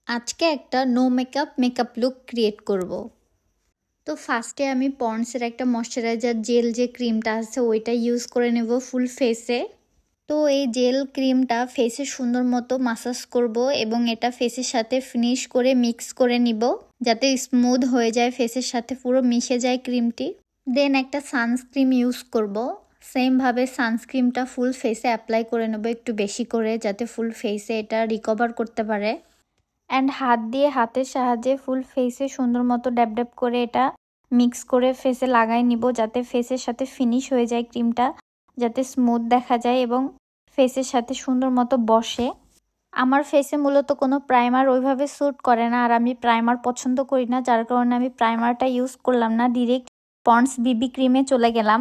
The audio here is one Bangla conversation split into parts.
আজকে একটা নো মেকআপ লুক ক্রিয়েট করব। তো ফার্স্টে আমি পন্ডসের একটা ময়শ্চারাইজার জেল যে ক্রিমটা আছে ওইটা ইউজ করে নেব ফুল ফেসে। তো এই জেল ক্রিমটা ফেসে সুন্দর মতো মাসাজ করব এবং এটা ফেসের সাথে ফিনিশ করে মিক্স করে নিব যাতে স্মুথ হয়ে যায়, ফেসের সাথে পুরো মিশে যায় ক্রিমটি। দেন একটা সানস্ক্রিন ইউজ করব। সেমভাবে সানস্ক্রিনটা ফুল ফেসে অ্যাপ্লাই করে নেব একটু বেশি করে, যাতে ফুল ফেসে এটা রিকভার করতে পারে। অ্যান্ড হাতের সাহায্যে ফুল ফেসে সুন্দর মতো ড্যাব ড্যাব করে এটা মিক্স করে ফেসে লাগাই নিব, যাতে ফেসের সাথে ফিনিশ হয়ে যায় ক্রিমটা, যাতে স্মুথ দেখা যায় এবং ফেসের সাথে সুন্দর মতো বসে। আমার ফেসে মূলত কোনো প্রাইমার ওইভাবে স্যুট করে না, আর আমি প্রাইমার পছন্দ করি না, যার কারণে আমি প্রাইমারটা ইউজ করলাম না, ডিরেক্ট পন্ডস বিবি ক্রিমে চলে গেলাম।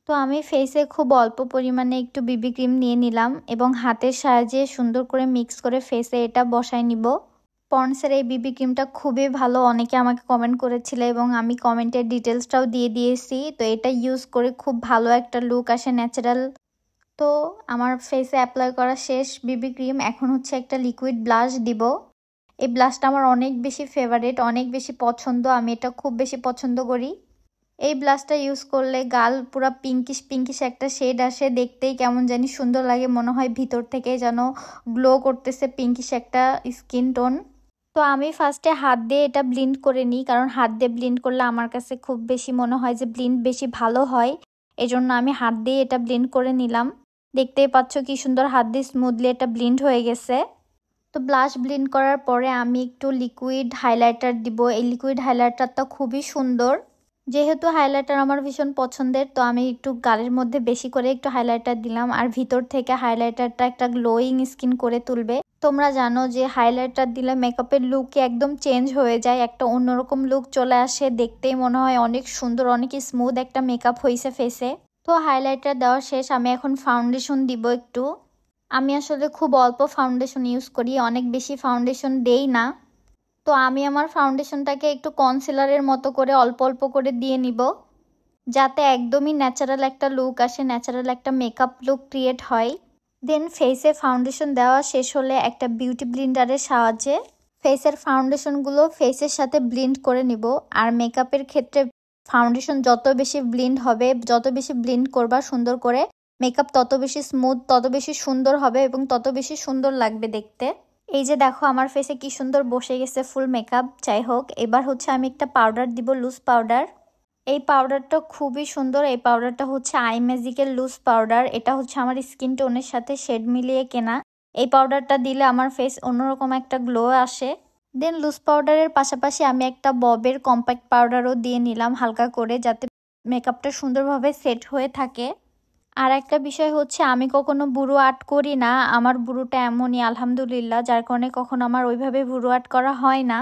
তো আমি ফেসে খুব অল্প পরিমাণে একটু বিবি ক্রিম নিয়ে নিলাম এবং হাতের সাহায্যে সুন্দর করে মিক্স করে ফেসে এটা বসায় নিব। পন্ডসের এই বিবি ক্রিমটা খুবই ভালো, অনেকে আমাকে কমেন্ট করেছিল এবং আমি কমেন্টের ডিটেলসটাও দিয়ে দিয়েছি। তো এটা ইউজ করে খুব ভালো একটা লুক আসে, ন্যাচারাল। তো আমার ফেসে অ্যাপ্লাই করা শেষ বিবি ক্রিম, এখন হচ্ছে একটা লিকুইড ব্লাশ দিব। এই ব্লাশটা আমার অনেক বেশি ফেভারিট, অনেক বেশি পছন্দ, আমি এটা খুব বেশি পছন্দ করি। এই ব্লাশটা ইউজ করলে গাল পুরো পিঙ্কিশ পিঙ্কিশ একটা শেড আসে, দেখতেই কেমন জানি সুন্দর লাগে, মনে হয় ভিতর থেকে যেন গ্লো করতেছে পিঙ্কিশ একটা স্কিন টোন। তো আমি ফার্স্টে হাত দিয়ে এটা ব্লিন্ড করে নিই, কারণ হাত দিয়ে ব্লিন্ড করলে আমার কাছে খুব বেশি মনে হয় যে ব্লিন্ড বেশি ভালো হয়, এজন্য আমি হাত দিয়ে এটা ব্লিন্ড করে নিলাম। দেখতেই পাচ্ছ কি সুন্দর হাত দিয়ে স্মুথলি এটা ব্লিন্ড হয়ে গেছে। তো ব্লাশ ব্লিন্ড করার পরে আমি একটু লিকুইড হাইলাইটার দিব। এই লিকুইড হাইলাইটারটা খুবই সুন্দর, যেহেতু হাইলাইটার আমার ভীষণ পছন্দের, তো আমি একটু গালের মধ্যে বেশি করে একটু হাইলাইটার দিলাম, আর ভিতর থেকে হাইলাইটারটা একটা গ্লোয়িং স্কিন করে তুলবে। তোমরা জানো যে হাইলাইটার দিলে মেকআপের লুকই একদম চেঞ্জ হয়ে যায়, একটা অন্যরকম লুক চলে আসে, দেখতেই মনে হয় অনেক সুন্দর, অনেক স্মুথ একটা মেকআপ হয়েছে ফেসে। তো হাইলাইটার দেওয়া শেষ, আমি এখন ফাউন্ডেশন দিব একটু। আমি আসলে খুব অল্প ফাউন্ডেশন ইউজ করি, অনেক বেশি ফাউন্ডেশন দেই না। তো আমি আমার ফাউন্ডেশনটাকে একটু কনসিলারের মতো করে অল্প অল্প করে দিয়ে নিব, যাতে একদমই ন্যাচারাল একটা লুক আসে, ন্যাচারাল একটা মেকআপ লুক ক্রিয়েট হয়। দেন ফেসে ফাউন্ডেশন দেওয়া শেষ হলে একটা বিউটি ব্লেন্ডারের সাহায্যে ফেসের ফাউন্ডেশনগুলো ফেসের সাথে ব্লেন্ড করে নিব। আর মেকআপের ক্ষেত্রে ফাউন্ডেশন যত বেশি ব্লেন্ড হবে, যত বেশি ব্লেন্ড করবা সুন্দর করে, মেকআপ তত বেশি স্মুথ, তত বেশি সুন্দর হবে এবং তত বেশি সুন্দর লাগবে দেখতে। এই যে দেখো আমার ফেসে কি সুন্দর বসে গেছে ফুল মেকআপ। যাই হোক, এবার হচ্ছে আমি একটা পাউডার দিব, লুজ পাউডার। এই পাউডারটা খুবই সুন্দর, এই পাউডারটা হচ্ছে আই ম্যাজিকের লুজ পাউডার। এটা হচ্ছে আমার স্কিন টোনের সাথে শেড মিলিয়ে কেনা। এই পাউডারটা দিলে আমার ফেস অন্যরকম একটা গ্লো আসে। দেন লুজ পাউডারের পাশাপাশি আমি একটা ববের কম্প্যাক্ট পাউডারও দিয়ে নিলাম হালকা করে, যাতে মেকআপটা সুন্দরভাবে সেট হয়ে থাকে। আর একটা বিষয় হচ্ছে, আমি কখনো বুড়ো আর্ট করি না, আমার বুড়োটা এমনই আলহামদুলিল্লাহ, যার কারণে কখনো আমার ওইভাবে বুড়ো আর্ট করা হয় না।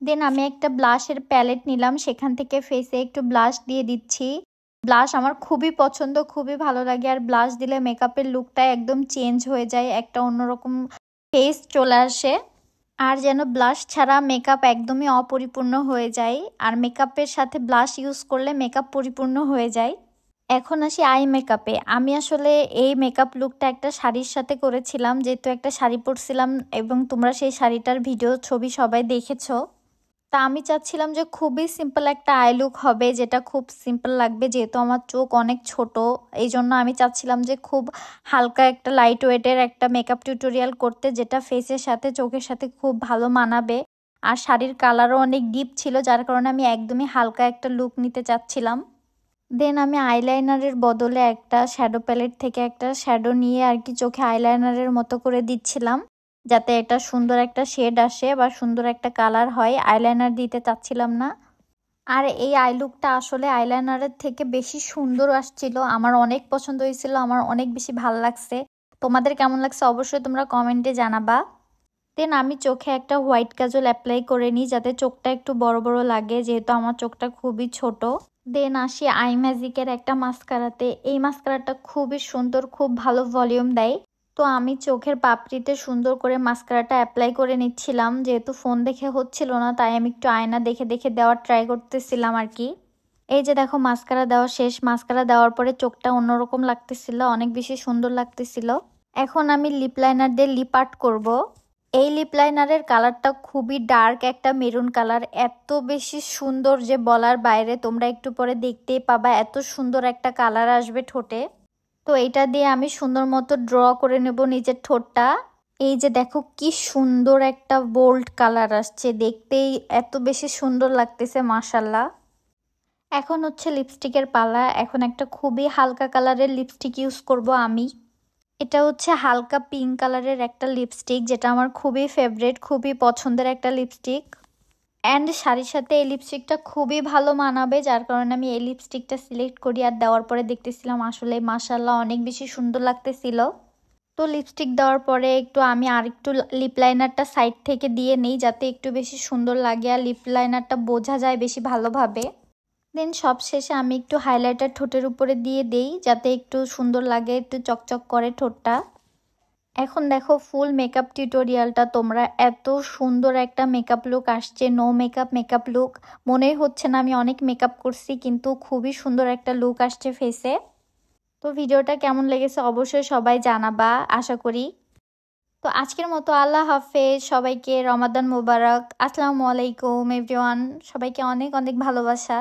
দেন আমি একটা ব্লাশের প্যালেট নিলাম, সেখান থেকে ফেসে একটু ব্লাশ দিয়ে দিচ্ছি। ব্লাশ আমার খুবই পছন্দ, খুবই ভালো লাগে, আর ব্লাশ দিলে মেকআপের লুকটা একদম চেঞ্জ হয়ে যায়, একটা অন্যরকম ফেস চলে আসে। আর যেন ব্লাশ ছাড়া মেকআপ একদমই অপরিপূর্ণ হয়ে যায়, আর মেকআপের সাথে ব্লাশ ইউজ করলে মেকআপ পরিপূর্ণ হয়ে যায়। এখন আসি আই মেকআপে। আমি আসলে এই মেকআপ লুকটা একটা শাড়ির সাথে করেছিলাম, যেহেতু একটা শাড়ি পরছিলাম এবং তোমরা সেই শাড়িটার ভিডিও ছবি সবাই দেখেছো। তা আমি চাচ্ছিলাম যে খুবই সিম্পল একটা আই লুক হবে, যেটা খুব সিম্পল লাগবে, যেহেতু আমার চোখ অনেক ছোট। এই জন্য আমি চাচ্ছিলাম যে খুব হালকা একটা লাইট ওয়েটের একটা মেকআপ টিউটোরিয়াল করতে, যেটা ফেসের সাথে চোখের সাথে খুব ভালো মানাবে। আর শাড়ির কালারও অনেক ডিপ ছিল, যার কারণে আমি একদমই হালকা একটা লুক নিতে চাচ্ছিলাম। দেন আমি আইলাইনারের বদলে একটা শ্যাডো প্যালেট থেকে একটা শ্যাডো নিয়ে আর কি চোখে আইলাইনারের মতো করে দিচ্ছিলাম, যাতে এটা সুন্দর একটা শেড আসে বা সুন্দর একটা কালার হয়। আইলাইনার দিতে চাচ্ছিলাম না। আর এই আই লুকটা আসলে আইলাইনারের থেকে বেশি সুন্দর আসছিল, আমার অনেক পছন্দ হয়েছিল, আমার অনেক বেশি ভালো লাগছে। তোমাদের কেমন লাগছে অবশ্যই তোমরা কমেন্টে জানাবা। দেন আমি চোখে একটা হোয়াইট কাজল অ্যাপ্লাই করে নিই, যাতে চোখটা একটু বড় বড় লাগে, যেহেতু আমার চোখটা খুবই ছোট। দেন আসি আই ম্যাজিকের একটা মাস্কারাতে। এই মাস্কারাটা খুবই সুন্দর, খুব ভালো ভলিউম দেয়। তো আমি চোখের পাপড়িতে সুন্দর করে মাস্কারাটা অ্যাপ্লাই করে নিচ্ছিলাম, যেহেতু ফোন দেখে হচ্ছিল না, তাই আমি একটু আয়না দেখে দেখে দেওয়ার ট্রাই করতেছিলাম আর কি। এই যে দেখো মাস্কারা দেওয়া শেষ। মাস্কারা দেওয়ার পরে চোখটা অন্যরকম লাগতেছিল, অনেক বেশি সুন্দর লাগতেছিল। এখন আমি লিপ লাইনার দিয়ে লিপ আর্ট করবো। এই লিপ লাইনারের কালারটা খুবই ডার্ক একটা মেরুন কালার, এত বেশি সুন্দর যে বলার বাইরে। তোমরা একটু পরে দেখতেই পাবা এত সুন্দর একটা কালার আসবে ঠোঁটে। তো এটা দিয়ে আমি সুন্দর মতো ড্র করে নেব নিজের ঠোঁটটা। এই যে দেখো কি সুন্দর একটা বোল্ড কালার আসছে, দেখতেই এত বেশি সুন্দর লাগতেছে মাশাল্লাহ। এখন হচ্ছে লিপস্টিকের পালা। এখন একটা খুবই হালকা কালারের লিপস্টিক ইউজ করব আমি। এটা হচ্ছে হালকা পিঙ্ক কালারের একটা লিপস্টিক, যেটা আমার খুবই ফেভারিট, খুবই পছন্দের একটা লিপস্টিক। অ্যান্ড শাড়ির সাথে এই লিপস্টিকটা খুবই ভালো মানাবে, যার কারণে আমি এই লিপস্টিকটা সিলেক্ট করি। আর দেওয়ার পরে দেখতেছিলাম আসলে মাশাল্লাহ অনেক বেশি সুন্দর লাগতেছিল। তো লিপস্টিক দেওয়ার পরে আমি আরেকটু লিপ লাইনারটা সাইড থেকে দিয়ে নেই, যাতে একটু বেশি সুন্দর লাগে আর লিপ লাইনারটা বোঝা যায় বেশি ভালোভাবে। দেন সব শেষে আমি একটু হাইলাইটার ঠোঁটের উপরে দিয়ে দেই, যাতে একটু সুন্দর লাগে, একটু চকচক করে ঠোঁটটা। এখন দেখো ফুল মেকআপ টিউটোরিয়ালটা তোমরা। এত সুন্দর একটা মেকআপ লুক আসছে, নো মেকআপ লুক। মনেই হচ্ছে না আমি অনেক মেকআপ করছি, কিন্তু খুবই সুন্দর একটা লুক আসছে ফেসে। তো ভিডিওটা কেমন লেগেছে অবশ্যই সবাই জানাবা আশা করি। তো আজকের মতো আল্লাহ হাফেজ, সবাইকে রমাদান মোবারক, আসসালামু আলাইকুম এভরিওয়ান, সবাইকে অনেক অনেক ভালোবাসা।